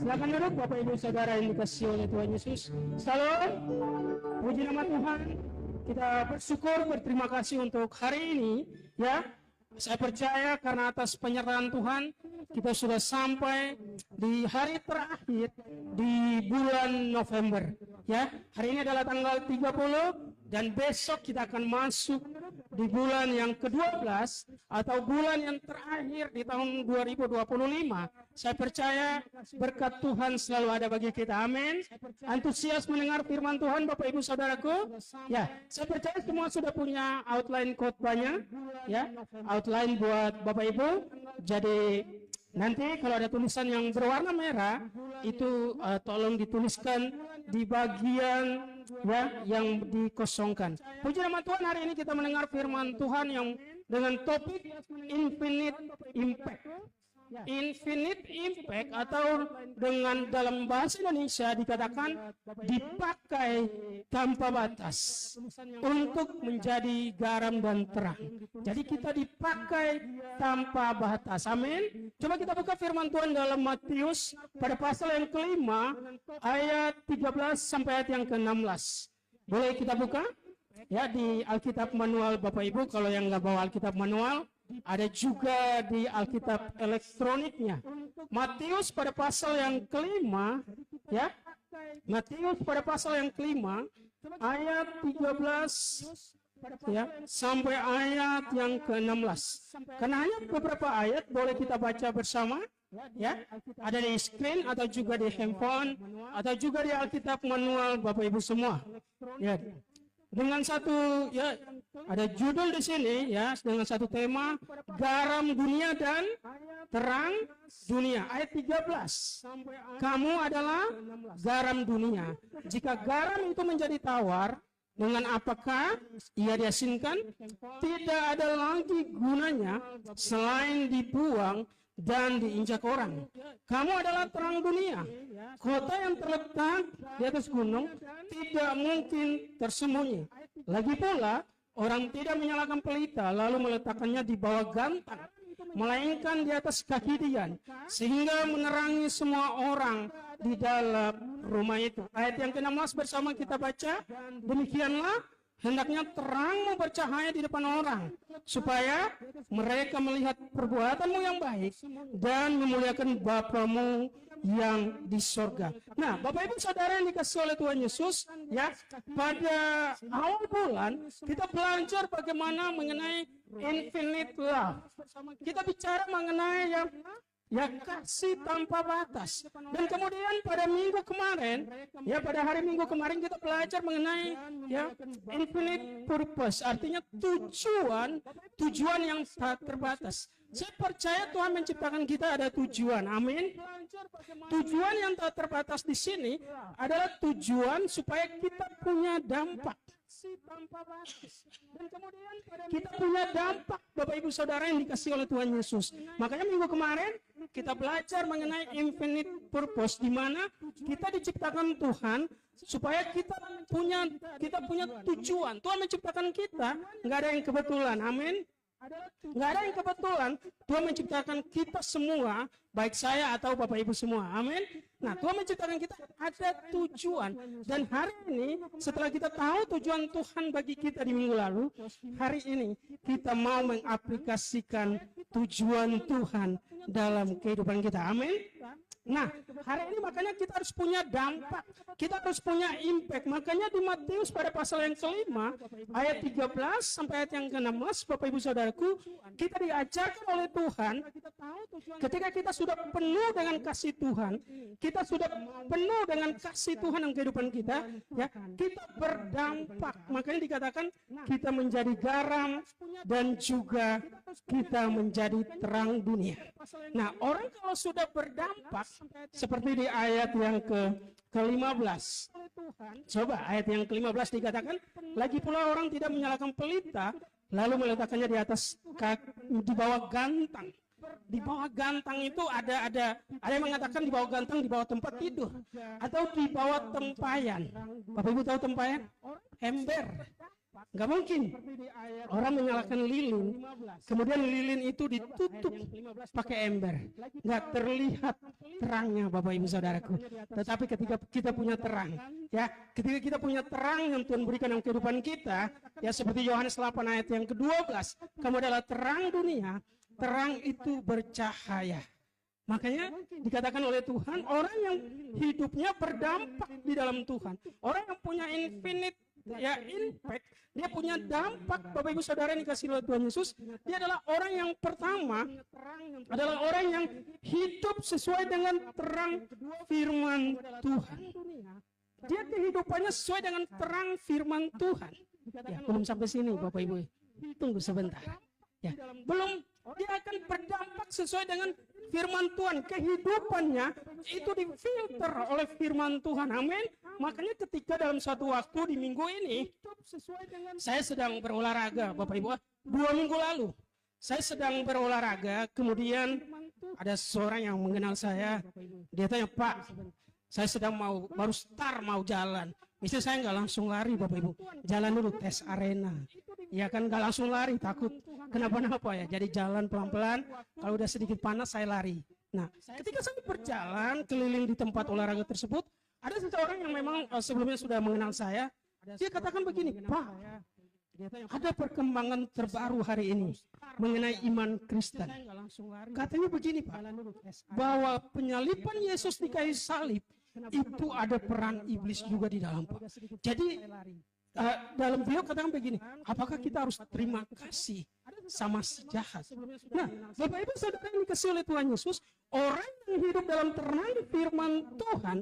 Silakan duduk Bapak Ibu Saudara yang dikasihi oleh Tuhan Yesus. Salam, puji nama Tuhan. Kita bersyukur, berterima kasih untuk hari ini, ya. Saya percaya karena atas penyertaan Tuhan, kita sudah sampai di hari terakhir di bulan November. Ya, hari ini adalah tanggal 30 dan besok kita akan masuk di bulan yang ke-12 atau bulan yang terakhir di tahun 2025. Saya percaya berkat Tuhan selalu ada bagi kita. Amin. Antusias mendengar firman Tuhan Bapak Ibu Saudaraku? Ya, saya percaya semua sudah punya outline khotbahnya, ya. Outline buat Bapak Ibu. Jadi nanti kalau ada tulisan yang berwarna merah itu tolong dituliskan di bagian ya yang dikosongkan. Puji nama Tuhan, hari ini kita mendengar firman Tuhan yang dengan topik infinite impact. Infinite impact atau dengan dalam bahasa Indonesia dikatakan dipakai tanpa batas untuk menjadi garam dan terang. Jadi kita dipakai tanpa batas. Amin. Coba kita buka firman Tuhan dalam Matius pada pasal yang kelima ayat 13 sampai ayat yang ke-16. Boleh kita buka? Ya, di Alkitab manual Bapak Ibu. Kalau yang nggak bawa Alkitab manual, ada juga di Alkitab elektroniknya. Matius pada pasal yang kelima, ya. Matius pada pasal yang kelima, ayat 13 ya, sampai ayat yang ke-16. Karena hanya beberapa ayat, boleh kita baca bersama. Ya, ada di screen atau juga di handphone atau juga di Alkitab manual Bapak Ibu semua. Ya. Dengan satu, ya, ada judul di sini, ya, dengan satu tema garam dunia dan terang dunia. Ayat 13. Kamu adalah garam dunia. Jika garam itu menjadi tawar, dengan apakah ia diasinkan? Tidak ada lagi gunanya selain dibuang dan diinjak orang. Kamu adalah terang dunia. Kota yang terletak di atas gunung tidak mungkin tersembunyi. Lagi pula, orang tidak menyalakan pelita lalu meletakkannya di bawah gantang, melainkan di atas kaki dian, sehingga menerangi semua orang di dalam rumah itu. Ayat yang ke-16 bersama kita baca. Demikianlah hendaknya terangmu bercahaya di depan orang, supaya mereka melihat perbuatanmu yang baik dan memuliakan Bapamu yang di sorga. Nah, Bapak Ibu Saudara yang dikasihi oleh Tuhan Yesus, ya, pada awal bulan kita belajar bagaimana mengenai infinite love. Kita bicara mengenai ya kasih tanpa batas. Dan kemudian pada minggu kemarin, ya pada hari Minggu kemarin kita belajar mengenai ya infinite purpose, artinya tujuan yang tak terbatas. Saya percaya Tuhan menciptakan kita ada tujuan. Amin. Tujuan yang tak terbatas di sini adalah tujuan supaya kita punya dampak. Dan kemudian kita punya dampak, Bapak Ibu Saudara yang dikasihi oleh Tuhan Yesus. Makanya minggu kemarin kita belajar mengenai infinite purpose, di mana kita diciptakan Tuhan supaya kita punya tujuan. Tuhan menciptakan kita, nggak ada yang kebetulan. Amin. Nggak ada yang kebetulan. Tuhan menciptakan kita semua, baik saya atau Bapak Ibu semua. Amin. Nah, Tuhan menciptakan kita ada tujuan. Dan hari ini, setelah kita tahu tujuan Tuhan bagi kita di minggu lalu, hari ini kita mau mengaplikasikan tujuan Tuhan dalam kehidupan kita. Amin. Nah, hari ini makanya kita harus punya dampak, kita harus punya impact. Makanya di Matius pada pasal yang kelima, ayat 13 sampai ayat yang ke-16, Bapak Ibu Saudaraku, kita diajarkan oleh Tuhan, ketika kita sudah penuh dengan kasih Tuhan, kita sudah penuh dengan kasih Tuhan dalam kehidupan kita, ya, kita berdampak. Makanya dikatakan kita menjadi garam dan juga kita menjadi terang dunia. Nah, orang kalau sudah berdampak, seperti di ayat yang ke-15. Coba ayat yang ke-15 dikatakan, lagi pula orang tidak menyalakan pelita lalu meletakkannya di atas di bawah gantang. Di bawah gantang itu ada yang mengatakan di bawah gantang di bawah tempat tidur atau di bawah tempayan. Bapak Ibu tahu tempayan? Ember. Nggak mungkin orang menyalakan lilin, kemudian lilin itu ditutup pakai ember, nggak terlihat terangnya, Bapak Ibu Saudaraku. Tetapi ketika kita punya terang, ya, ketika kita punya terang yang Tuhan berikan dalam kehidupan kita, ya seperti Yohanes 8 ayat yang ke-12, kamu adalah terang dunia, terang itu bercahaya. Makanya dikatakan oleh Tuhan, orang yang hidupnya berdampak di dalam Tuhan, orang yang punya infinite, ya, impact, dia punya dampak, Bapak Ibu Saudara yang dikasihi oleh Tuhan Yesus, dia adalah orang yang pertama, adalah orang yang hidup sesuai dengan terang firman Tuhan. Dia kehidupannya sesuai dengan terang firman Tuhan. Ya, belum sampai sini Bapak Ibu, tunggu sebentar. Ya, belum, dia akan berdampak sesuai dengan firman Tuhan. Kehidupannya itu difilter oleh firman Tuhan. Amin. Makanya ketika dalam satu waktu di minggu ini, saya sedang berolahraga, Bapak Ibu. 2 minggu lalu, saya sedang berolahraga, kemudian ada seorang yang mengenal saya. Dia tanya, Pak, saya sedang baru jalan. Mesti saya nggak langsung lari, Bapak Ibu. Jalan dulu tes arena. Ya kan, nggak langsung lari, takut kenapa-napa ya. Jadi jalan pelan-pelan, kalau udah sedikit panas saya lari. Nah, ketika saya berjalan keliling di tempat olahraga tersebut, ada seseorang yang memang sebelumnya sudah mengenal saya. Dia katakan begini, Pak, ada perkembangan terbaru hari ini mengenai iman Kristen. Katanya begini, Pak, bahwa penyaliban Yesus di kayu salib itu ada peran iblis juga di dalam, Pak. Jadi dalam beliau katakan begini, apakah kita harus terima kasih sama si jahat? Nah, Bapak Ibu Saudara yang dikasihi oleh Tuhan Yesus, orang yang hidup dalam terang firman Tuhan,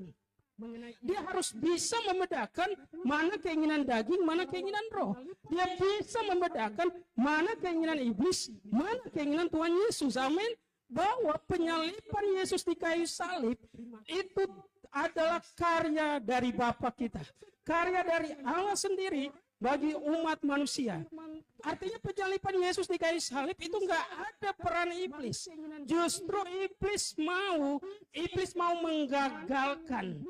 dia harus bisa membedakan mana keinginan daging, mana keinginan roh. Dia bisa membedakan mana keinginan iblis, mana keinginan Tuhan Yesus. Amin. Bahwa penyaliban Yesus di kayu salib itu adalah karya dari Bapa kita, karya dari Allah sendiri bagi umat manusia. Artinya penyaliban Yesus di kayu salib itu enggak ada peran iblis. Justru iblis mau menggagalkan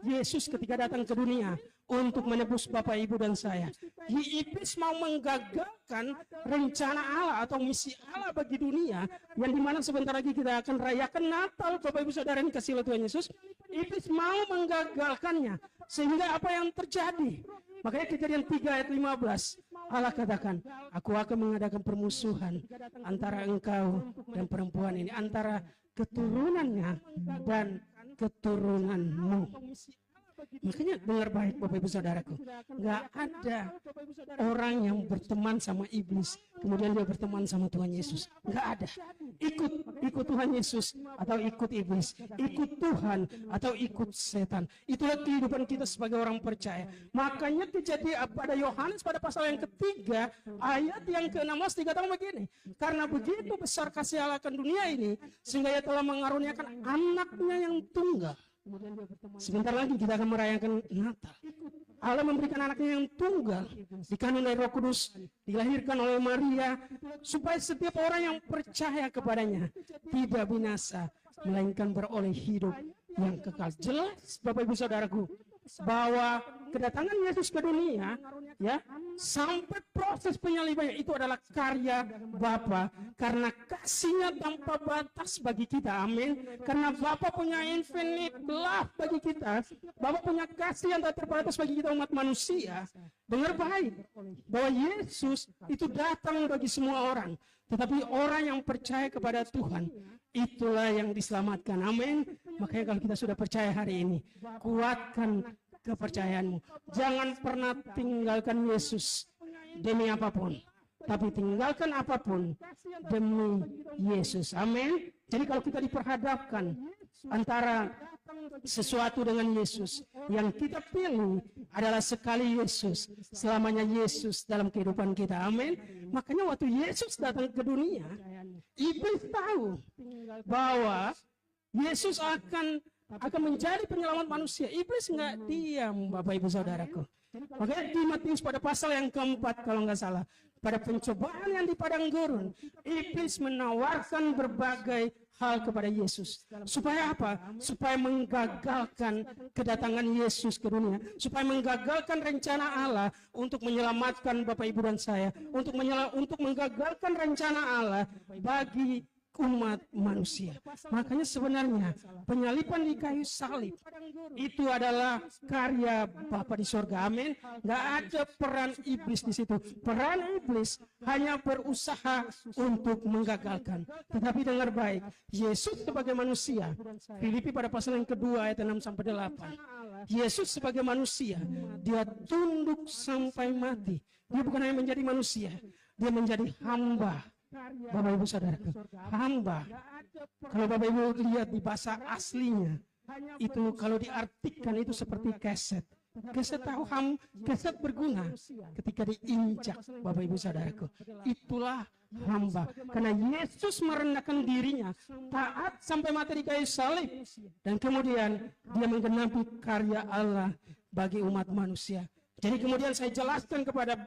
Yesus ketika datang ke dunia untuk menebus Bapak Ibu dan saya. Iblis mau menggagalkan rencana Allah atau misi Allah bagi dunia, yang dimana sebentar lagi kita akan rayakan Natal, Bapak Ibu Saudara yang dikasihi oleh Tuhan Yesus. Iblis mau menggagalkannya, sehingga apa yang terjadi? Makanya Kejadian 3 ayat 15, Allah katakan, aku akan mengadakan permusuhan antara engkau dan perempuan ini, antara keturunannya dan keturunanmu. Makanya dengar baik Bapak Ibu Saudaraku, nggak ada orang yang berteman sama iblis kemudian dia berteman sama Tuhan Yesus. Nggak ada. Ikut Tuhan Yesus atau ikut iblis, ikut Tuhan atau ikut setan. Itulah kehidupan kita sebagai orang percaya. Makanya kejadian pada Yohanes pada pasal yang ketiga ayat yang ke-16 dikatakan begini, karena begitu besar kasih Allah akan dunia ini sehingga ia telah mengaruniakan anaknya yang tunggal. Sebentar lagi kita akan merayakan Natal. Allah memberikan anaknya yang tunggal, dikandung dari Roh Kudus, dilahirkan oleh Maria, supaya setiap orang yang percaya kepadanya tidak binasa, melainkan beroleh hidup yang kekal. Jelas Bapak Ibu Saudaraku, bahwa kedatangan Yesus ke dunia, ya, sampai proses penyalibannya itu adalah karya Bapa, karena kasihnya tanpa batas bagi kita. Amin. Karena Bapa punya infinite love bagi kita, Bapa punya kasih yang tak terbatas bagi kita umat manusia. Dengar baik, bahwa Yesus itu datang bagi semua orang, tetapi orang yang percaya kepada Tuhan, itulah yang diselamatkan. Amin. Makanya kalau kita sudah percaya hari ini, kuatkan kepercayaanmu. Jangan pernah tinggalkan Yesus demi apapun, tapi tinggalkan apapun demi Yesus. Amin. Jadi kalau kita diperhadapkan antara sesuatu dengan Yesus, yang kita pilih adalah sekali Yesus, selamanya Yesus dalam kehidupan kita. Amin. Makanya waktu Yesus datang ke dunia, iblis tahu bahwa Yesus akan menjadi penyelamat manusia. Iblis nggak diam, Bapak Ibu Saudaraku. Makanya di Matius pada pasal yang keempat kalau nggak salah, pada pencobaan yang di padang gurun, iblis menawarkan berbagai hal kepada Yesus. Supaya apa? Supaya menggagalkan kedatangan Yesus ke dunia. Supaya menggagalkan rencana Allah untuk menyelamatkan Bapak Ibu dan saya. Untuk menggagalkan rencana Allah bagi umat manusia. Makanya sebenarnya penyaliban di kayu salib itu adalah karya Bapa di sorga. Amin. Nggak ada peran iblis di situ. Peran iblis hanya berusaha untuk menggagalkan. Tetapi dengar baik, Yesus sebagai manusia, Filipi pada pasal yang kedua ayat 6 sampai 8. Yesus sebagai manusia, dia tunduk sampai mati. Dia bukan hanya menjadi manusia, dia menjadi hamba. Bapak Ibu Saudaraku, hamba. Kalau Bapak Ibu lihat di bahasa aslinya, itu kalau diartikan itu seperti keset. Keset tahu keset berguna ketika diinjak, Bapak Ibu Saudaraku. Itulah hamba. Karena Yesus merendahkan dirinya, taat sampai mati di kayu salib. Dan kemudian dia menggenapi karya Allah bagi umat manusia. Jadi kemudian saya jelaskan kepada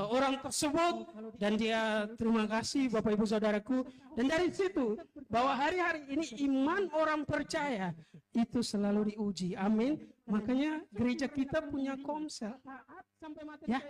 orang tersebut dan dia terima kasih Bapak Ibu Saudaraku. Dan dari situ bahwa hari-hari ini iman orang percaya itu selalu diuji. Amin. Makanya gereja kita punya komsel. Ya,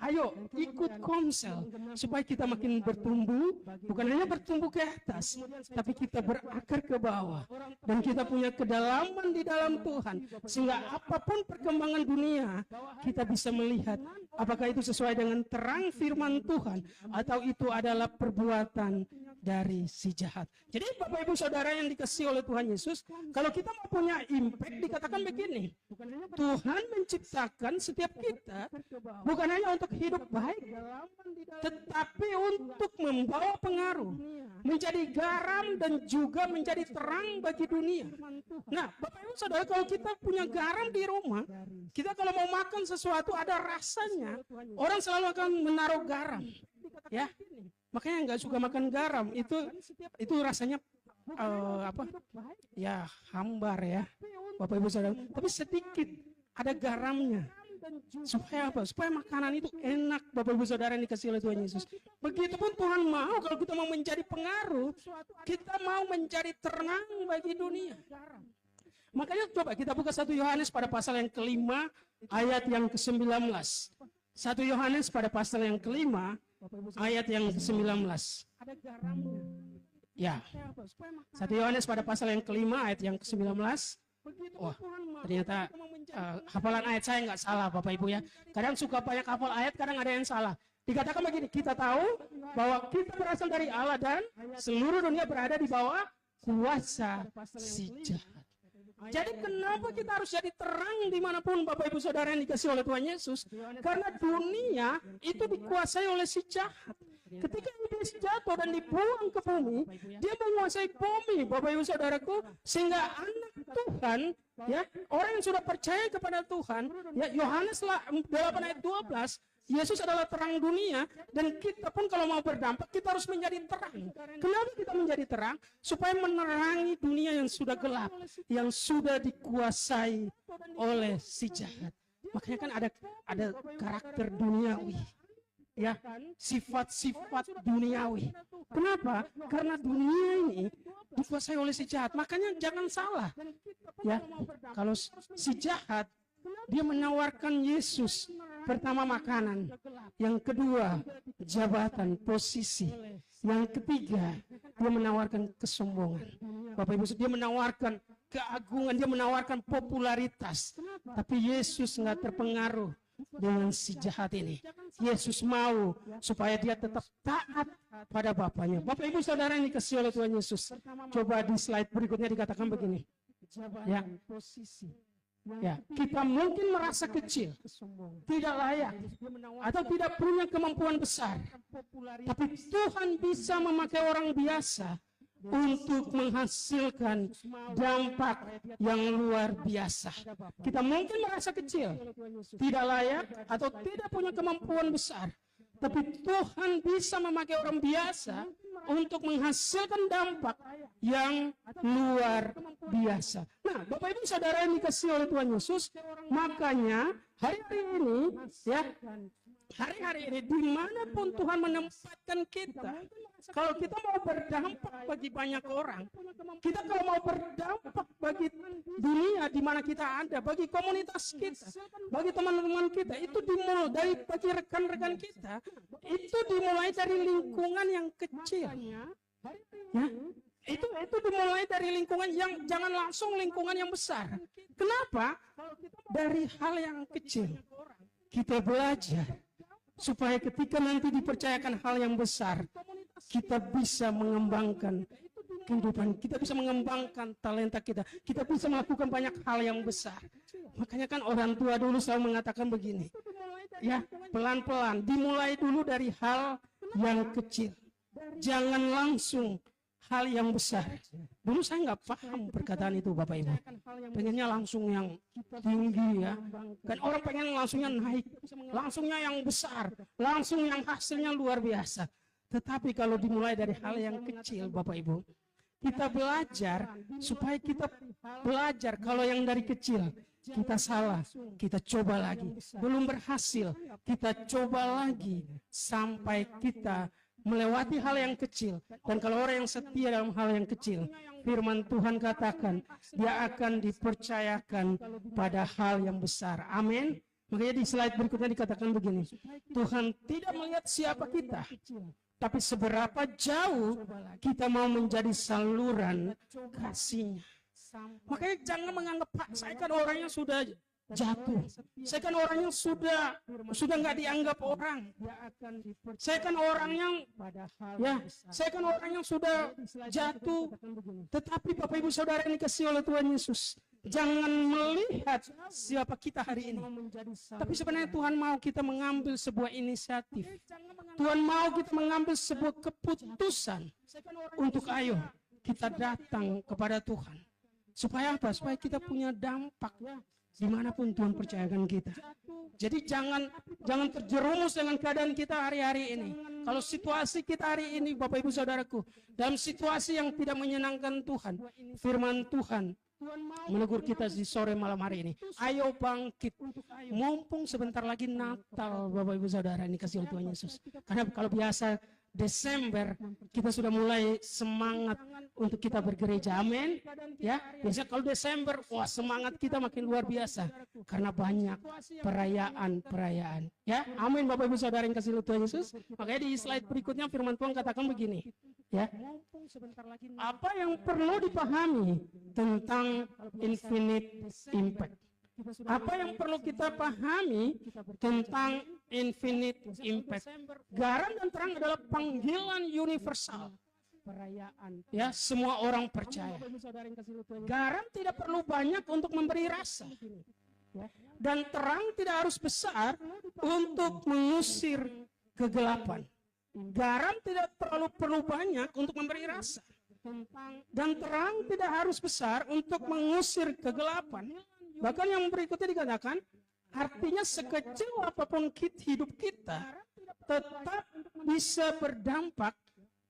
ayo ikut komsel supaya kita makin bertumbuh, bukan hanya bertumbuh ke atas, tapi kita berakar ke bawah dan kita punya kedalaman di dalam Tuhan, sehingga apapun perkembangan dunia kita bisa melihat apakah itu sesuai dengan terang firman Tuhan atau itu adalah perbuatan dari si jahat. Jadi Bapak Ibu Saudara yang dikasihi oleh Tuhan Yesus, kalau kita mau punya impact dikatakan begini, Tuhan menciptakan setiap kita bukan hanya untuk hidup baik, tetapi untuk membawa pengaruh, menjadi garam dan juga menjadi terang bagi dunia. Nah, Bapak Ibu Saudara, kalau kita punya garam di rumah, kita kalau mau makan sesuatu ada rasanya, orang selalu akan menaruh garam. Ya, makanya nggak suka makan garam, itu rasanya apa? Ya, hambar ya, Bapak Ibu Saudara. Tapi sedikit ada garamnya. Supaya apa? Supaya makanan itu enak, Bapak Ibu Saudara yang dikasihi oleh Tuhan Yesus. Begitupun Tuhan mau, kalau kita mau menjadi pengaruh, kita mau menjadi terang bagi dunia. Makanya coba kita buka 1 Yohanes pada pasal yang kelima, ayat yang ke-19. 1 Yohanes pada pasal yang kelima, ayat yang ke-19. Ya, 1 Yohanes pada pasal yang kelima, ayat yang ke-19. Wah, ternyata hafalan ayat saya nggak salah, Bapak Ibu ya. Kadang suka banyak hafal ayat, kadang ada yang salah. Dikatakan begini, kita tahu bahwa kita berasal dari Allah dan seluruh dunia berada di bawah kuasa si jahat. Jadi kenapa kita harus jadi terang dimanapun Bapak Ibu Saudara yang dikasihi oleh Tuhan Yesus? Karena dunia itu dikuasai oleh si jahat. Ketika iblis jatuh dan dibuang ke bumi, dia menguasai bumi, Bapak Ibu Saudaraku, sehingga anak Tuhan, ya, orang yang sudah percaya kepada Tuhan, ya, Yohanes 8 ayat 12, Yesus adalah terang dunia, dan kita pun kalau mau berdampak, kita harus menjadi terang. Kenapa kita menjadi terang? Supaya menerangi dunia yang sudah gelap, yang sudah dikuasai oleh si jahat. Makanya kan ada karakter duniawi. Ya, sifat-sifat duniawi. Kenapa? Karena dunia ini dikuasai oleh si jahat. Makanya jangan salah. Ya, kalau si jahat dia menawarkan Yesus, pertama makanan, yang kedua jabatan, posisi, yang ketiga dia menawarkan kesombongan. Bapak Ibu, dia menawarkan keagungan, dia menawarkan popularitas. Tapi Yesus nggak terpengaruh dengan si jahat ini. Yesus mau supaya dia tetap taat pada Bapaknya. Bapak Ibu Saudara yang dikasihi oleh Tuhan Yesus, coba di slide berikutnya dikatakan begini. Ya, ya, kita mungkin merasa kecil, tidak layak, atau tidak punya kemampuan besar. Tapi Tuhan bisa memakai orang biasa untuk menghasilkan dampak yang luar biasa. Kita mungkin merasa kecil, tidak layak, atau tidak punya kemampuan besar. Tapi Tuhan bisa memakai orang biasa untuk menghasilkan dampak yang luar biasa. Nah, Bapak Ibu Saudara yang dikasihi oleh Tuhan Yesus, makanya hari ini ya, hari-hari ini dimanapun Tuhan menempatkan kita, kalau kita mau berdampak bagi banyak orang, kita kalau mau berdampak bagi dunia di mana kita ada, bagi komunitas kita, bagi teman-teman kita, itu dimulai dari bagi rekan-rekan kita, itu dimulai dari lingkungan yang kecil. Ya, itu dimulai dari lingkungan yang jangan langsung lingkungan yang besar. Kenapa? Dari hal yang kecil kita belajar supaya ketika nanti dipercayakan hal yang besar, kita bisa mengembangkan kehidupan, kita bisa mengembangkan talenta kita, kita bisa melakukan banyak hal yang besar. Makanya kan orang tua dulu selalu mengatakan begini, ya, pelan-pelan, dimulai dulu dari hal yang kecil, jangan langsung hal yang besar. Dulu saya nggak paham perkataan itu, Bapak Ibu. Pengennya langsung yang tinggi, ya. Kan orang pengen langsungnya naik, langsungnya yang besar, langsung yang hasilnya luar biasa. Tetapi kalau dimulai dari hal yang kecil, Bapak Ibu, kita belajar supaya kita belajar kalau yang dari kecil kita salah, kita coba lagi. Belum berhasil, kita coba lagi sampai kita melewati hal yang kecil. Dan kalau orang yang setia dalam hal yang kecil, firman Tuhan katakan dia akan dipercayakan pada hal yang besar. Amin. Makanya di slide berikutnya dikatakan begini, Tuhan tidak melihat siapa kita, tapi seberapa jauh kita mau menjadi saluran kasih-Nya. Makanya jangan menganggap, Pak, saya kan orangnya sudah jatuh, saya kan orangnya sudah nggak dianggap orang, saya kan orang yang saya kan orang yang sudah jatuh. Tetapi Bapak Ibu Saudara yang dikasihi oleh Tuhan Yesus, jangan melihat siapa kita hari ini, tapi sebenarnya Tuhan mau kita mengambil sebuah inisiatif. Tuhan mau kita mengambil sebuah keputusan untuk ayo kita datang kepada Tuhan. Supaya apa? Supaya kita punya dampak dimanapun Tuhan percayakan kita. Jadi jangan terjerumus dengan keadaan kita hari-hari ini. Kalau situasi kita hari ini, Bapak Ibu Saudaraku, dalam situasi yang tidak menyenangkan Tuhan, firman Tuhan menegur kita di sore malam hari ini. Ayo bangkit, mumpung sebentar lagi Natal, Bapak Ibu Saudara, ini kasih oleh Tuhan Yesus. Karena kalau biasa Desember kita sudah mulai semangat untuk kita bergereja, amin. Ya, biasanya kalau Desember, wah, semangat kita makin luar biasa karena banyak perayaan. Ya, amin, Bapak Ibu Saudara yang kasih Tuhan Yesus. Makanya di slide berikutnya firman Tuhan katakan begini, ya. Apa yang perlu dipahami tentang infinite impact? Apa yang perlu kita pahami tentang infinite impact? Garam dan terang adalah panggilan universal. Ya, semua orang percaya. Garam tidak perlu banyak untuk memberi rasa. Dan terang tidak harus besar untuk mengusir kegelapan. Garam tidak terlalu perlu banyak untuk memberi rasa. Dan terang tidak harus besar untuk mengusir kegelapan. Bahkan yang berikutnya dikatakan, artinya sekecil apapun hidup kita tetap bisa berdampak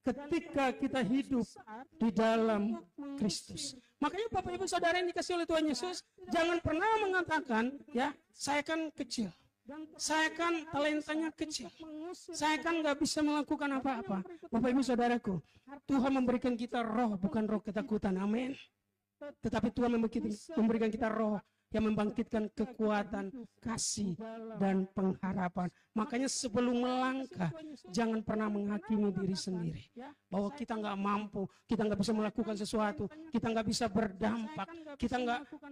ketika kita hidup di dalam Kristus. Makanya Bapak Ibu Saudara yang dikasihi oleh Tuhan Yesus, jangan pernah mengatakan, ya, saya kan kecil, saya kan talentanya kecil, saya kan nggak bisa melakukan apa-apa. Bapak Ibu Saudaraku, Tuhan memberikan kita roh, bukan roh ketakutan, amin. Tetapi Tuhan memberikan kita roh yang membangkitkan kekuatan, kasih, dan pengharapan. Makanya sebelum melangkah, jangan pernah menghakimi diri sendiri. Bahwa kita nggak mampu, kita nggak bisa melakukan sesuatu, kita nggak bisa berdampak,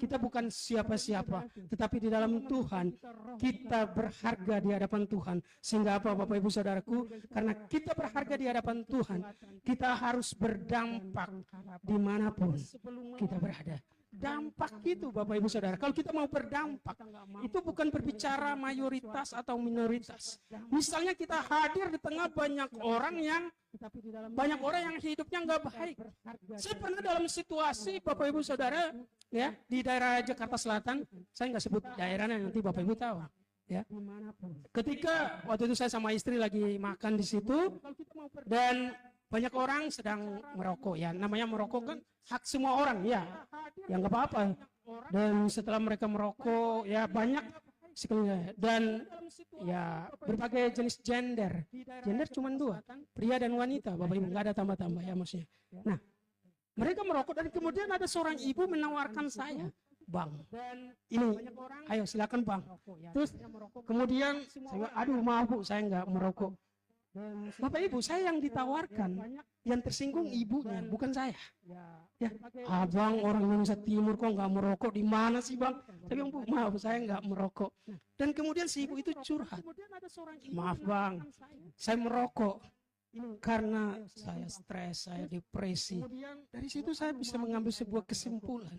kita bukan siapa-siapa. Tetapi di dalam Tuhan, kita berharga di hadapan Tuhan. Sehingga apa, Bapak Ibu Saudaraku? Karena kita berharga di hadapan Tuhan, kita harus berdampak dimanapun kita berada. Dampak itu, Bapak Ibu Saudara, kalau kita mau berdampak, itu bukan berbicara mayoritas atau minoritas. Misalnya kita hadir di tengah banyak orang yang hidupnya nggak baik. Saya pernah dalam situasi, Bapak Ibu Saudara, ya, di daerah Jakarta Selatan, saya nggak sebut daerahnya, nanti Bapak Ibu tahu. Ya, ketika waktu itu saya sama istri lagi makan di situ, dan banyak orang sedang merokok, ya, namanya merokok kan hak semua orang, ya nggak apa-apa. Dan setelah mereka merokok, ya banyak sekeliling saya. Dan ya berbagai jenis gender. Gender cuma 2, pria dan wanita, Bapak Ibu, nggak ada tambah-tambah ya maksudnya. Nah, mereka merokok dan kemudian ada seorang ibu menawarkan saya, Bang, ini, ayo silakan Bang. Terus kemudian saya, aduh maaf Bu, saya nggak merokok. Bapak Ibu, saya yang ditawarkan, yang tersinggung ibunya, bukan saya. Ya, Abang orang Indonesia Timur kok nggak merokok, di mana sih Bang? Saya bilang, Bu, maaf saya nggak merokok. Dan kemudian si ibu itu curhat, maaf Bang, saya merokok karena saya stres, saya depresi. Dari situ saya bisa mengambil sebuah kesimpulan.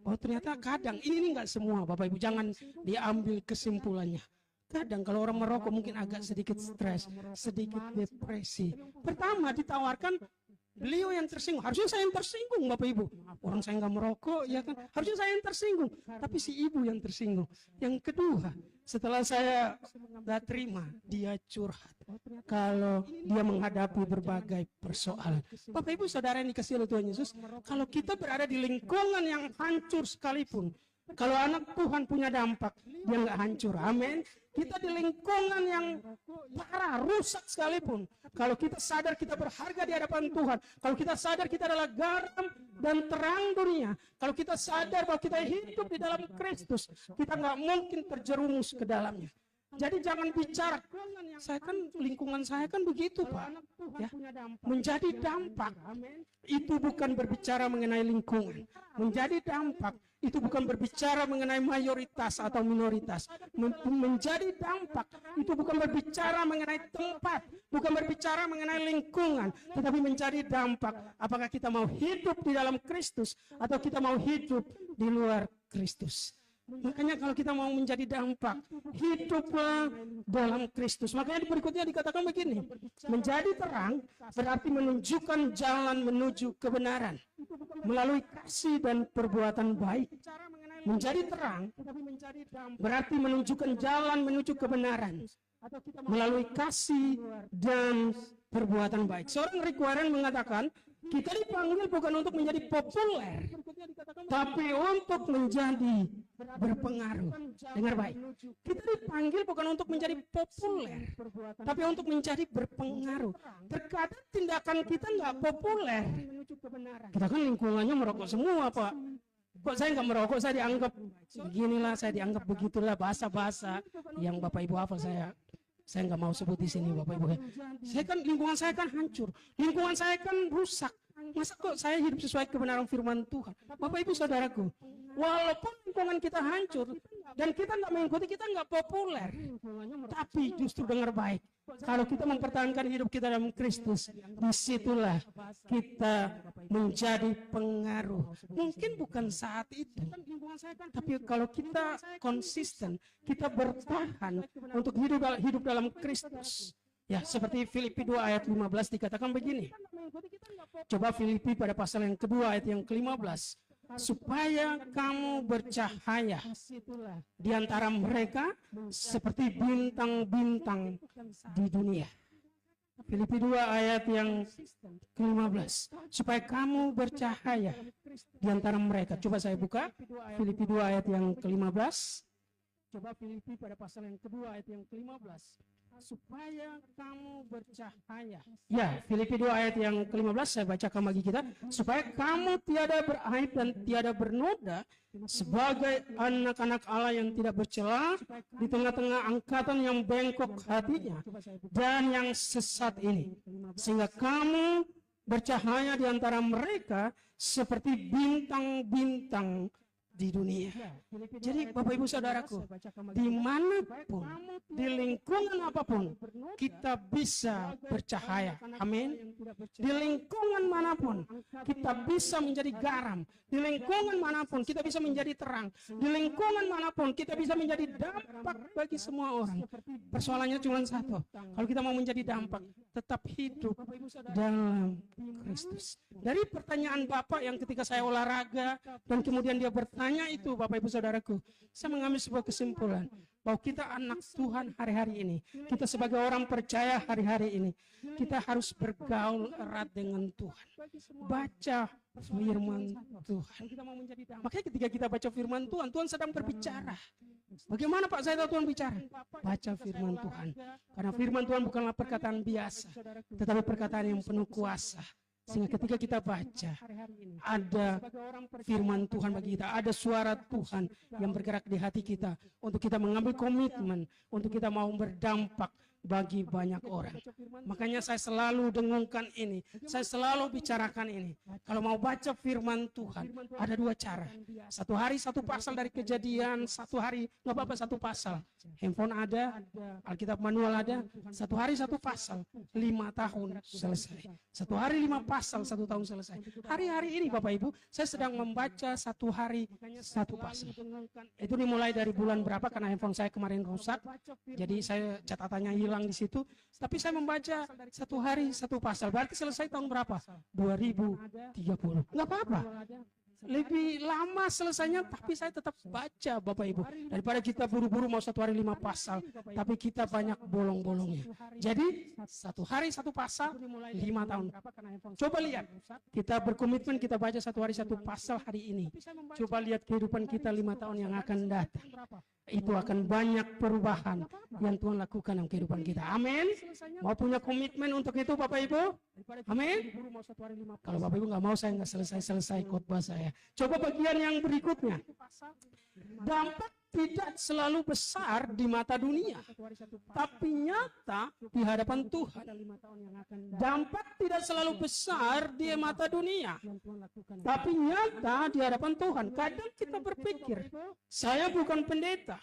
Oh ternyata kadang, ini nggak semua Bapak Ibu, jangan diambil kesimpulannya. Kadang kalau orang merokok mungkin agak sedikit stres, sedikit depresi. Pertama ditawarkan, beliau yang tersinggung. Harusnya saya yang tersinggung Bapak Ibu. Orang saya nggak merokok, ya kan? Harusnya saya yang tersinggung. Tapi si ibu yang tersinggung. Yang kedua, setelah saya nggak terima, dia curhat. Kalau dia menghadapi berbagai persoalan. Bapak Ibu Saudara yang dikasihi oleh Tuhan Yesus, kalau kita berada di lingkungan yang hancur sekalipun, kalau anak Tuhan punya dampak, dia nggak hancur. Amin. Kita di lingkungan yang parah, rusak sekalipun, kalau kita sadar kita berharga di hadapan Tuhan, kalau kita sadar kita adalah garam dan terang dunia, kalau kita sadar bahwa kita hidup di dalam Kristus, kita nggak mungkin terjerumus ke dalamnya. Jadi jangan bicara, saya kan lingkungan saya kan begitu Pak, ya, menjadi dampak. Itu bukan berbicara mengenai lingkungan. Menjadi dampak itu bukan berbicara mengenai mayoritas atau minoritas. Menjadi dampak itu bukan berbicara mengenai tempat, bukan berbicara mengenai lingkungan, tetapi menjadi dampak. Apakah kita mau hidup di dalam Kristus atau kita mau hidup di luar Kristus? Makanya kalau kita mau menjadi dampak, hiduplah dalam Kristus. Makanya di berikutnya dikatakan begini, menjadi terang berarti menunjukkan jalan menuju kebenaran melalui kasih dan perbuatan baik. Menjadi terang berarti menunjukkan jalan menuju kebenaran melalui kasih dan perbuatan baik. Seorang Rick Warren mengatakan, kita dipanggil bukan untuk menjadi populer, tapi untuk menjadi berpengaruh. Dengar baik. Kita dipanggil bukan untuk menjadi populer, tapi untuk menjadi berpengaruh. Terkadang tindakan kita nggak populer. Kita kan lingkungannya merokok semua, Pak. Kok saya nggak merokok, saya dianggap beginilah, saya dianggap begitulah, bahasa-bahasa yang Bapak Ibu hafal saya nggak mau sebut di sini Bapak Ibu. Saya kan lingkungan saya kan hancur, lingkungan saya kan rusak. Masa kok saya hidup sesuai kebenaran firman Tuhan? Bapak Ibu Saudaraku, walaupun lingkungan kita hancur dan kita nggak mengikuti, kita nggak populer, tapi justru dengar baik. Kalau kita mempertahankan hidup kita dalam Kristus, disitulah kita menjadi pengaruh. Mungkin bukan saat itu, tapi kalau kita konsisten, kita bertahan untuk hidup dalam Kristus. Ya, seperti Filipi 2 ayat 15 dikatakan begini. Coba Filipi pada pasal yang kedua ayat yang ke-15. Supaya kamu bercahaya di antara mereka seperti bintang-bintang di dunia. Filipi 2 ayat yang ke-15. Supaya kamu bercahaya di antara mereka. Coba saya buka Filipi 2 ayat yang ke-15. Coba Filipi pada pasal yang kedua ayat yang ke-15. Supaya kamu bercahaya. Ya, Filipi 2 ayat yang ke-15 saya bacakan bagi kita. Supaya kamu tiada beraib dan tiada bernoda sebagai anak-anak Allah yang tidak bercela di tengah-tengah angkatan yang bengkok hatinya dan yang sesat ini. Sehingga kamu bercahaya di antara mereka seperti bintang-bintang di dunia. Jadi Bapak Ibu Saudaraku, dimanapun, di lingkungan apapun, kita bisa bercahaya. Amin. Di lingkungan manapun, kita bisa menjadi garam. Di lingkungan manapun, kita bisa menjadi terang. Di lingkungan manapun, kita bisa menjadi dampak bagi semua orang. Persoalannya cuma satu. Kalau kita mau menjadi dampak, tetap hidup dalam Kristus. Dari pertanyaan Bapak yang ketika saya olahraga, dan kemudian dia bertanya itu, Bapak Ibu Saudaraku, saya mengambil sebuah kesimpulan bahwa kita anak Tuhan hari-hari ini, kita sebagai orang percaya hari-hari ini, kita harus bergaul erat dengan Tuhan, baca firman Tuhan. Makanya ketika kita baca firman Tuhan, Tuhan sedang berbicara. Bagaimana Pak saya tahu Tuhan bicara? Baca firman Tuhan. Karena firman Tuhan bukanlah perkataan biasa, tetapi perkataan yang penuh kuasa. Sehingga ketika kita baca, ada firman Tuhan bagi kita, ada suara Tuhan yang bergerak di hati kita untuk kita mengambil komitmen, untuk kita mau berdampak bagi banyak orang. Makanya saya selalu dengungkan ini, saya selalu bicarakan ini. Kalau mau baca firman Tuhan, ada dua cara. Satu hari satu pasal dari Kejadian, satu hari nggak apa-apa satu pasal. Handphone ada, Alkitab manual ada. Satu hari satu pasal, 5 tahun selesai. Satu hari 5 pasal, 1 tahun selesai. Hari-hari ini Bapak Ibu, saya sedang membaca satu hari satu pasal. Itu dimulai dari bulan berapa karena handphone saya kemarin rusak. Jadi saya catatannya hilang di situ. Tapi saya membaca satu hari satu pasal. Berarti selesai tahun berapa? 2030. Nggak apa-apa. Lebih lama selesainya, tapi saya tetap baca Bapak Ibu. Daripada kita buru-buru mau satu hari 5 pasal, tapi kita banyak bolong-bolongnya. Jadi satu hari satu pasal, 5 tahun. Coba lihat, kita berkomitmen kita baca satu hari satu pasal hari ini. Coba lihat kehidupan kita 5 tahun yang akan datang. Itu akan banyak perubahan yang Tuhan lakukan dalam kehidupan kita. Amin. Mau punya komitmen untuk itu Bapak Ibu? Amin. Kalau Bapak Ibu nggak mau, saya nggak selesai khotbah saya. Coba bagian yang berikutnya. Dampak tidak selalu besar di mata dunia, tapi nyata di hadapan Tuhan. Dampak tidak selalu besar di mata dunia, tapi nyata di hadapan Tuhan. Kadang kita berpikir, saya bukan pendeta,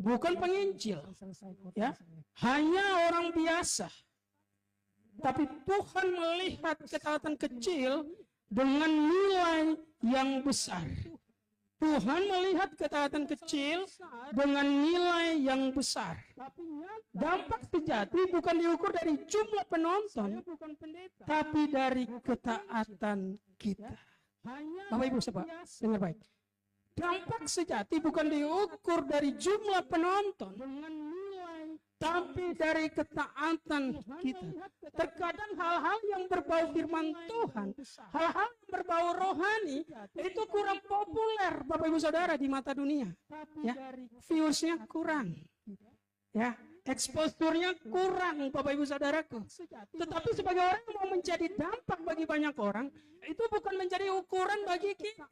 bukan penginjil, ya, hanya orang biasa. Tapi Tuhan melihat ketaatan kecil dengan nilai yang besar. Tuhan melihat ketaatan kecil dengan nilai yang besar. Dampak sejati bukan diukur dari jumlah penonton, tapi dari ketaatan kita. Bapak Ibu, dengar baik. Dampak sejati bukan diukur dari jumlah penonton, tapi dari ketaatan kita. Terkadang hal-hal yang berbau firman Tuhan, hal-hal yang berbau rohani, itu kurang populer Bapak Ibu Saudara di mata dunia. Ya, viewsnya kurang. Ya, eksposurnya kurang Bapak Ibu Saudaraku. Tetapi sebagai orang yang mau menjadi dampak bagi banyak orang, itu bukan menjadi ukuran bagi kita.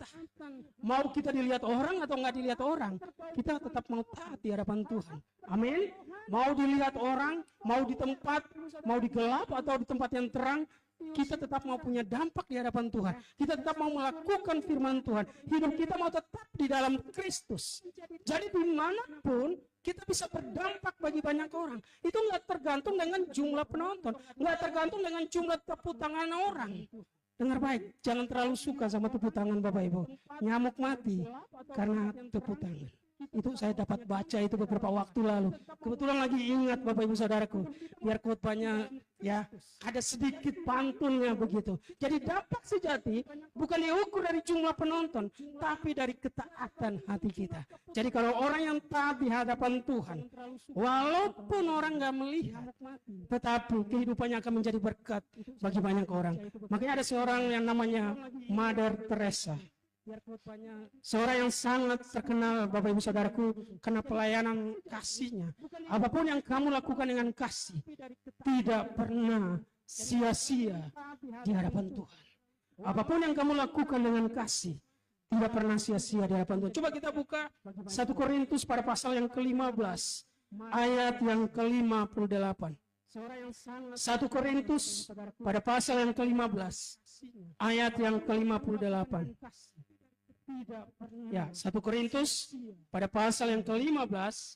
Mau kita dilihat orang atau nggak dilihat orang, kita tetap mau taat di hadapan Tuhan. Amin. Mau dilihat orang, mau di tempat, mau di gelap atau di tempat yang terang, kita tetap mau punya dampak di hadapan Tuhan. Kita tetap mau melakukan firman Tuhan. Hidup kita mau tetap di dalam Kristus. Jadi dimanapun kita bisa berdampak bagi banyak orang. Itu nggak tergantung dengan jumlah penonton, nggak tergantung dengan jumlah tepuk tangan orang. Dengar baik, jangan terlalu suka sama tepuk tangan Bapak Ibu. Nyamuk mati karena tepuk tangan. Itu saya dapat baca itu beberapa waktu lalu. Kebetulan lagi ingat Bapak Ibu Saudaraku. Biar khotbahnya ya ada sedikit pantunnya begitu. Jadi dampak sejati bukan diukur dari jumlah penonton, tapi dari ketaatan hati kita. Jadi kalau orang yang taat di hadapan Tuhan, walaupun orang nggak melihat, tetapi kehidupannya akan menjadi berkat bagi banyak orang. Makanya ada seorang yang namanya Mother Teresa. Seorang yang sangat terkenal Bapak Ibu Saudaraku karena pelayanan kasihnya. Apapun yang kamu lakukan dengan kasih tidak pernah sia-sia di hadapan Tuhan. Apapun yang kamu lakukan dengan kasih tidak pernah sia-sia di hadapan Tuhan. Coba kita buka 1 Korintus pada pasal yang ke-15 ayat yang ke-58. 1 Korintus pada pasal yang ke-15 ayat yang ke-58. Ya, 1 Korintus pada pasal yang ke-15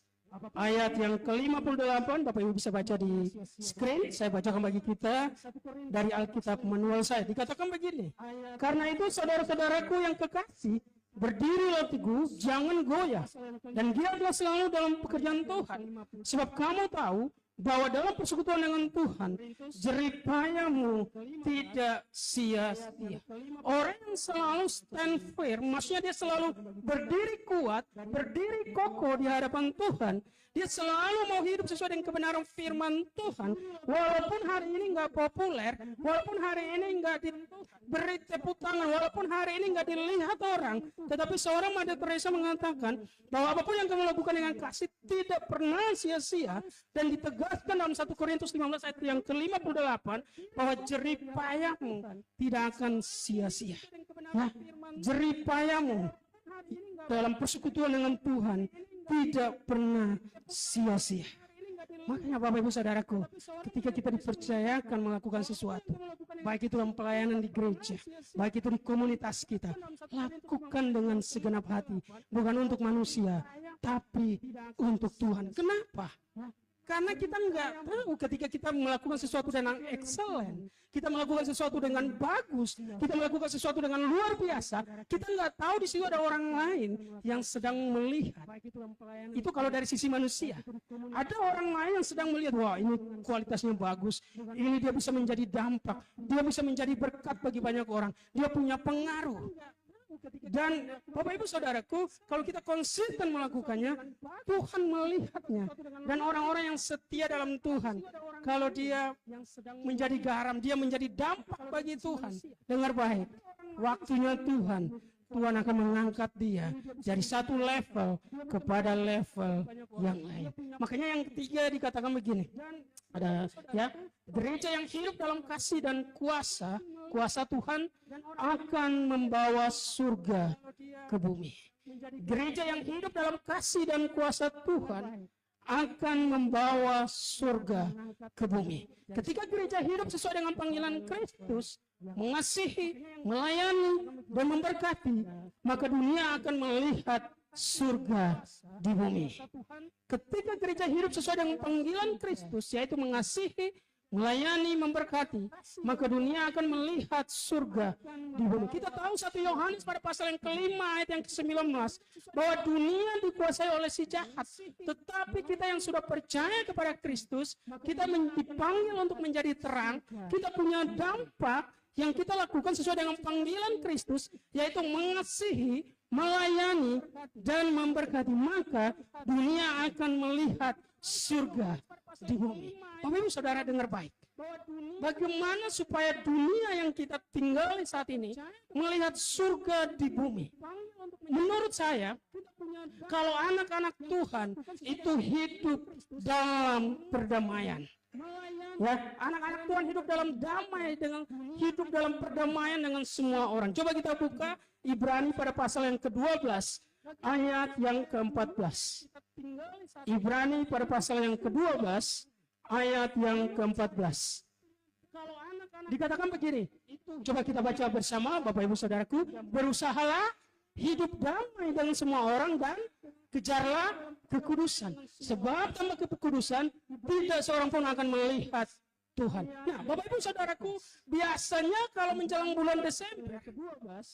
ayat yang ke-58. Bapak Ibu bisa baca di screen. Saya bacakan bagi kita dari Alkitab manual saya. Dikatakan begini, karena itu saudara-saudaraku yang kekasih, berdirilah teguh, jangan goyah, dan giatlah selalu dalam pekerjaan Tuhan, sebab kamu tahu bahwa dalam persekutuan dengan Tuhan, jeripayamu tidak sia-sia. Orang yang selalu stand firm, maksudnya dia selalu berdiri kuat, berdiri kokoh di hadapan Tuhan. Dia selalu mau hidup sesuai dengan kebenaran firman Tuhan. Walaupun hari ini nggak populer, walaupun hari ini nggak diberi tepuk tangan, walaupun hari ini nggak dilihat orang, tetapi seorang Mother Teresa mengatakan bahwa apapun yang kamu lakukan dengan kasih tidak pernah sia-sia, dan ditegaskan dalam 1 Korintus 15 ayat yang ke-58 bahwa jeripayamu tidak akan sia-sia. Nah, jeripayamu dalam persekutuan dengan Tuhan tidak pernah sia-sia. Makanya Bapak Ibu Saudaraku, ketika kita dipercayakan melakukan sesuatu, baik itu dalam pelayanan di gereja, baik itu di komunitas kita, lakukan dengan segenap hati, bukan untuk manusia, tapi untuk Tuhan. Kenapa? Karena kita nggak tahu ketika kita melakukan sesuatu dengan excellent, kita melakukan sesuatu dengan bagus, kita melakukan sesuatu dengan luar biasa, kita nggak tahu di situ ada orang lain yang sedang melihat. Itu kalau dari sisi manusia. Ada orang lain yang sedang melihat, wah ini kualitasnya bagus, ini dia bisa menjadi dampak, dia bisa menjadi berkat bagi banyak orang, dia punya pengaruh. Dan Bapak Ibu Saudaraku, kalau kita konsisten melakukannya, Tuhan melihatnya. Dan orang-orang yang setia dalam Tuhan, kalau dia menjadi garam, dia menjadi dampak bagi Tuhan. Dengar baik, waktunya Tuhan akan mengangkat dia dari satu level kepada level yang lain. Makanya yang ketiga dikatakan begini, ada ya, gereja yang hidup dalam kasih dan kuasa Tuhan akan membawa surga ke bumi. Gereja yang hidup dalam kasih dan kuasa Tuhan akan membawa surga ke bumi. Ketika gereja hidup sesuai dengan panggilan Kristus, mengasihi, melayani, dan memberkati, maka dunia akan melihat surga di bumi. Ketika gereja hidup sesuai dengan panggilan Kristus, yaitu mengasihi, melayani, memberkati, maka dunia akan melihat surga di bumi. Kita tahu 1 Yohanes pada pasal yang ke-5 ayat yang ke-19 bahwa dunia dikuasai oleh si jahat, tetapi kita yang sudah percaya kepada Kristus, kita dipanggil untuk menjadi terang, kita punya dampak yang kita lakukan sesuai dengan panggilan Kristus, yaitu mengasihi, melayani, dan memberkati, maka dunia akan melihat surga di bumi. Bapak Ibu Saudara dengar baik. Bagaimana supaya dunia yang kita tinggali saat ini melihat surga di bumi? Menurut saya, kalau anak-anak Tuhan itu hidup dalam perdamaian. Ya, anak-anak Tuhan hidup dalam damai, hidup dalam perdamaian dengan semua orang. Coba kita buka Ibrani pada pasal yang ke-12 ayat yang ke-14. Ibrani pada pasal yang ke-12 ayat yang ke-14. Dikatakan begini, coba kita baca bersama Bapak Ibu Saudaraku, berusahalah hidup damai dengan semua orang dan kejarlah kekudusan. Sebab tanpa kekudusan tidak seorang pun akan melihat Tuhan. Nah, Bapak Ibu Saudaraku, biasanya kalau menjelang bulan Desember,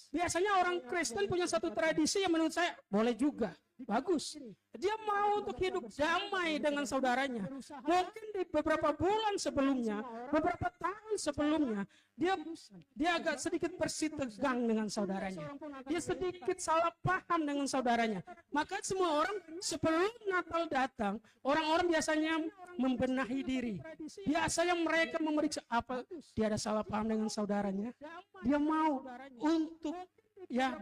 biasanya orang Kristen punya satu tradisi yang menurut saya boleh juga, bagus. Dia mau untuk hidup damai dengan saudaranya. Mungkin di beberapa bulan sebelumnya, beberapa tahun sebelumnya, dia agak sedikit bersitegang dengan saudaranya. Dia sedikit salah paham dengan saudaranya. Maka semua orang sebelum Natal datang, orang-orang biasanya membenahi diri. Biasanya mereka memeriksa apa dia ada salah paham dengan saudaranya. Dia mau untuk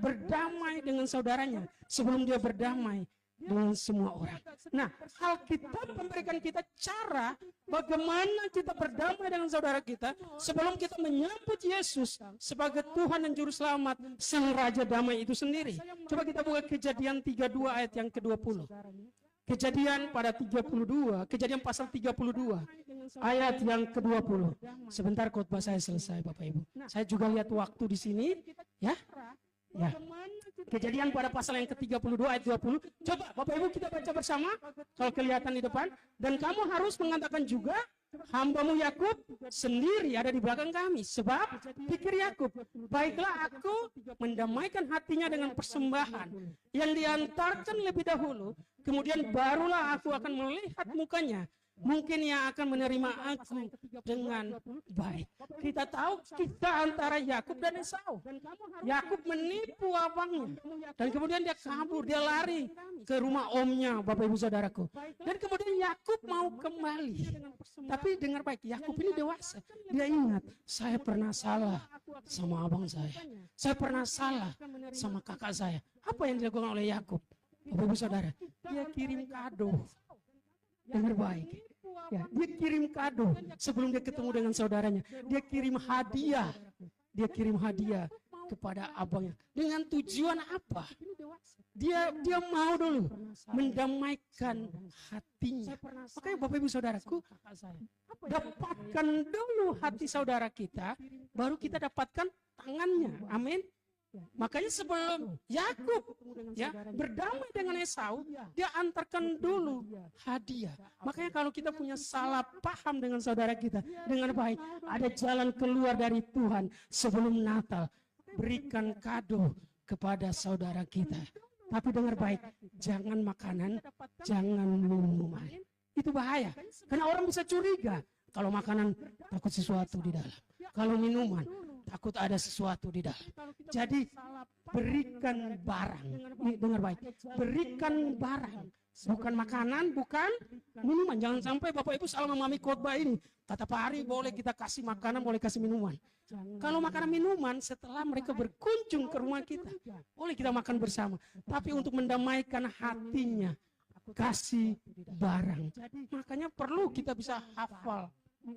berdamai dengan saudaranya sebelum dia berdamai dengan semua orang. Nah, Alkitab memberikan kita cara bagaimana kita berdamai dengan saudara kita sebelum kita menyambut Yesus sebagai Tuhan dan Juru Selamat, Sang Raja Damai itu sendiri. Coba kita buka Kejadian 32 ayat yang ke-20. Kejadian pada 32, Kejadian pasal 32 ayat yang ke-20. Sebentar khotbah saya selesai Bapak Ibu. Saya juga lihat waktu di sini, ya. Ya. Kejadian pada pasal yang ke-32 ayat 20. Coba Bapak Ibu kita baca bersama kalau kelihatan di depan. Dan kamu harus mengatakan juga, hambamu Yakub sendiri ada di belakang kami. Sebab pikir Yakub, baiklah aku mendamaikan hatinya dengan persembahan yang diantarkan lebih dahulu. Kemudian barulah aku akan melihat mukanya. mungkin yang akan menerima aku dengan baik. Kita tahu kita antara Yakub dan Esau. Yakub menipu abangnya, dan kemudian dia kabur, dia lari ke rumah omnya, Bapak Ibu Saudaraku. Dan kemudian Yakub mau kembali. Tapi dengar baik, Yakub ini dewasa. Dia ingat, saya pernah salah sama abang saya. Saya pernah salah sama kakak saya. Apa yang dilakukan oleh Yakub? Bapak Ibu Saudara, dia kirim kado. Dengar baik. Ya, dia kirim kado sebelum dia ketemu dengan saudaranya. Dia kirim hadiah. Dia kirim hadiah kepada abangnya. Dengan tujuan apa? Dia mau dulu mendamaikan hatinya. Makanya Bapak Ibu Saudaraku, dapatkan dulu hati saudara kita, baru kita dapatkan tangannya. Amin. Makanya sebelum Yakub berdamai dengan Esau, dia antarkan dulu hadiah. Makanya kalau kita punya salah paham dengan saudara kita, dengan baik, ada jalan keluar dari Tuhan sebelum Natal. Berikan kado kepada saudara kita. Tapi dengar baik, jangan makanan, jangan minuman. Itu bahaya. Karena orang bisa curiga. Kalau makanan, takut sesuatu di dalam. Kalau minuman, takut ada sesuatu di dalam. Jadi berikan barang. Dengar baik. Berikan barang. Bukan makanan, bukan minuman. Jangan sampai Bapak Ibu salah memahami khotbah ini. Kata Pak Ari, boleh kita kasih makanan, boleh kasih minuman. Kalau makanan minuman setelah mereka berkunjung ke rumah kita, boleh kita makan bersama. Tapi untuk mendamaikan hatinya, kasih barang. Makanya perlu kita bisa hafal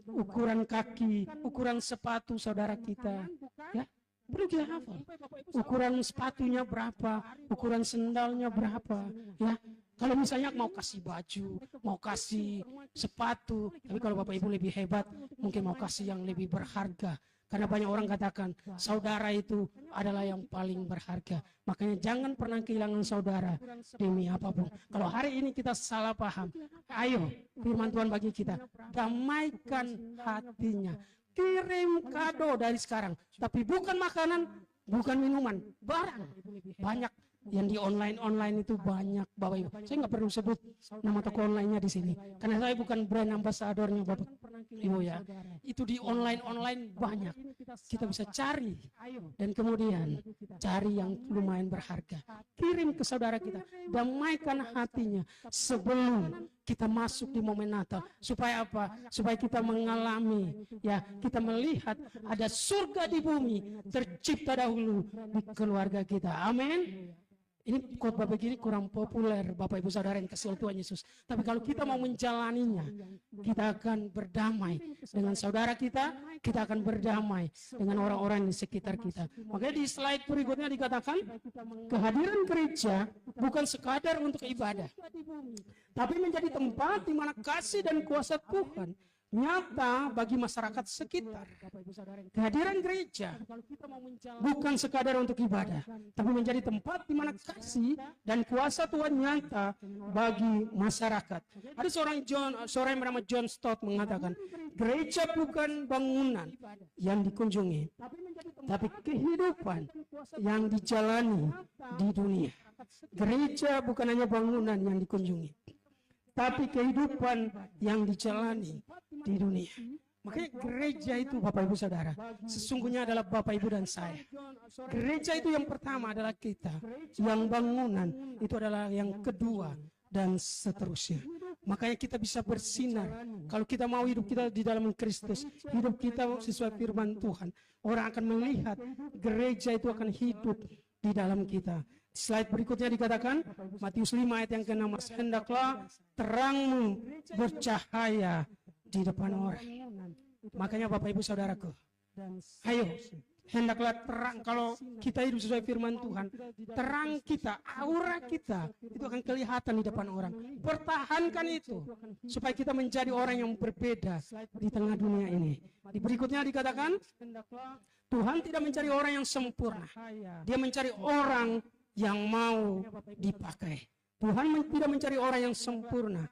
ukuran kaki, ukuran sepatu saudara kita, ya, perlu kita hafal. Ukuran sepatunya berapa, ukuran sendalnya berapa, ya. Kalau misalnya mau kasih baju, mau kasih sepatu, tapi kalau Bapak Ibu lebih hebat, mungkin mau kasih yang lebih berharga. Karena banyak orang katakan saudara itu adalah yang paling berharga. Makanya jangan pernah kehilangan saudara demi apapun. Kalau hari ini kita salah paham, ayo firman Tuhan bagi kita, damaikan hatinya. Kirim kado dari sekarang, tapi bukan makanan, bukan minuman, barang. Banyak yang di online itu banyak, Bapak Ibu. Saya nggak perlu sebut nama toko online-nya di sini, karena saya bukan brand ambassador-nya Bapak Ibu ya. Itu di online banyak. Kita bisa cari dan kemudian cari yang lumayan berharga. Kirim ke saudara kita, damaikan hatinya sebelum kita masuk di momen Natal. Supaya apa? Supaya kita mengalami, ya, kita melihat ada surga di bumi tercipta dahulu di keluarga kita. Amin. Ini khotbah begini kurang populer Bapak Ibu Saudara yang kasih Tuhan Yesus. Tapi kalau kita mau menjalaninya, kita akan berdamai dengan saudara kita akan berdamai dengan orang-orang di sekitar kita. Makanya di slide berikutnya dikatakan, kehadiran gereja bukan sekadar untuk ibadah, tapi menjadi tempat di mana kasih dan kuasa Tuhan nyata bagi masyarakat sekitar. Kehadiran gereja bukan sekadar untuk ibadah, tapi menjadi tempat di mana kasih dan kuasa Tuhan nyata bagi masyarakat. Ada seorang yang bernama John Stott mengatakan, gereja bukan bangunan yang dikunjungi, tapi kehidupan yang dijalani di dunia. Gereja bukan hanya bangunan yang dikunjungi, tapi kehidupan yang dijalani di dunia. Makanya gereja itu Bapak Ibu Saudara, sesungguhnya adalah Bapak Ibu dan saya. Gereja itu yang pertama adalah kita, yang bangunan itu adalah yang kedua, dan seterusnya. Makanya kita bisa bersinar. Kalau kita mau hidup kita di dalam Kristus, hidup kita sesuai firman Tuhan, orang akan melihat gereja itu akan hidup di dalam kita. Slide berikutnya dikatakan, Matius 5 ayat yang ke-6, hendaklah terangmu bercahaya di depan orang. Makanya Bapak Ibu Saudaraku, ayo, hendaklah terang. Kalau kita hidup sesuai firman Tuhan, terang kita, aura kita, itu akan kelihatan di depan orang. Pertahankan itu, supaya kita menjadi orang yang berbeda di tengah dunia ini. Di berikutnya dikatakan, Tuhan tidak mencari orang yang sempurna, Dia mencari orang yang mau dipakai. Tuhan tidak mencari orang yang sempurna,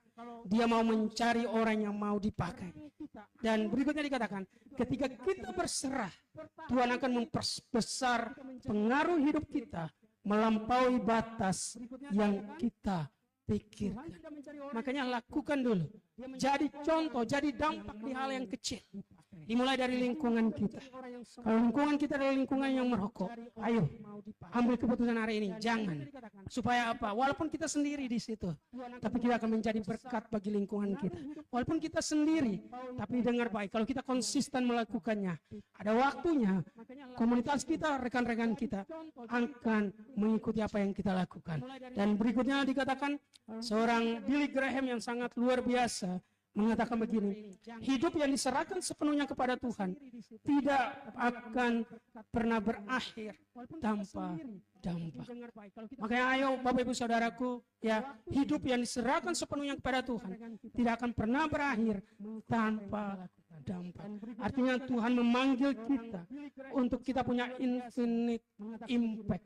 Dia mau mencari orang yang mau dipakai. Dan berikutnya dikatakan, ketika kita berserah, Tuhan akan memperbesar pengaruh hidup kita melampaui batas yang kita pikirkan. Makanya lakukan dulu jadi contoh, jadi dampak di hal yang kecil. Dimulai dari lingkungan kita. Kalau lingkungan kita adalah lingkungan yang merokok, ayo ambil keputusan hari ini, jangan. Supaya apa? Walaupun kita sendiri di situ, tapi kita akan menjadi berkat bagi lingkungan kita. Walaupun kita sendiri, tapi dengar baik, kalau kita konsisten melakukannya, ada waktunya komunitas kita, rekan-rekan kita akan mengikuti apa yang kita lakukan. Dan berikutnya dikatakan seorang Billy Graham yang sangat luar biasa mengatakan begini, hidup yang diserahkan sepenuhnya kepada Tuhan tidak akan pernah berakhir tanpa dampak. Makanya ayo Bapak Ibu Saudaraku, ya, hidup yang diserahkan sepenuhnya kepada Tuhan tidak akan pernah berakhir tanpa dampak. Artinya Tuhan memanggil kita untuk kita punya infinite impact.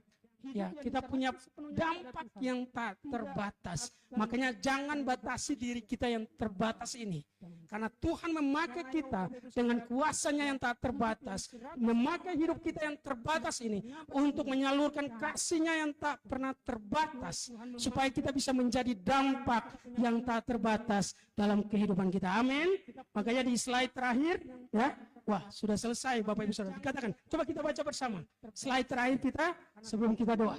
Ya, kita punya dampak yang tak terbatas. Makanya jangan batasi diri kita yang terbatas ini. Karena Tuhan memakai kita dengan kuasanya yang tak terbatas. Memakai hidup kita yang terbatas ini untuk menyalurkan kasih-Nya yang tak pernah terbatas. Supaya kita bisa menjadi dampak yang tak terbatas dalam kehidupan kita. Amin. Makanya di slide terakhir, ya, wah, sudah selesai Bapak Ibu Saudara. Dikatakan, coba kita baca bersama. Slide terakhir kita sebelum kita doa.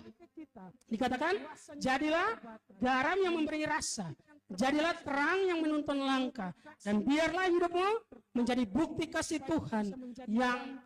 Dikatakan, jadilah garam yang memberi rasa, jadilah terang yang menuntun langkah, dan biarlah hidupmu menjadi bukti kasih Tuhan yang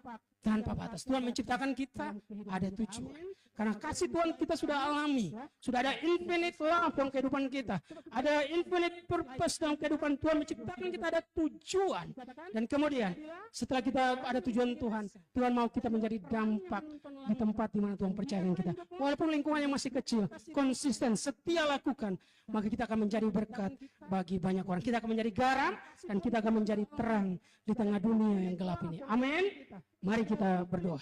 tanpa batas. Tuhan menciptakan kita ada tujuan. Karena kasih Tuhan kita sudah alami. Sudah ada infinite love dalam kehidupan kita. Ada infinite purpose dalam kehidupan Tuhan. Menciptakan kita ada tujuan. Dan kemudian setelah kita ada tujuan Tuhan, Tuhan mau kita menjadi dampak di tempat di mana Tuhan percayakan kita. Walaupun lingkungannya masih kecil, konsisten, setia lakukan, maka kita akan menjadi berkat bagi banyak orang. Kita akan menjadi garam dan kita akan menjadi terang di tengah dunia yang gelap ini. Amin. Mari kita berdoa.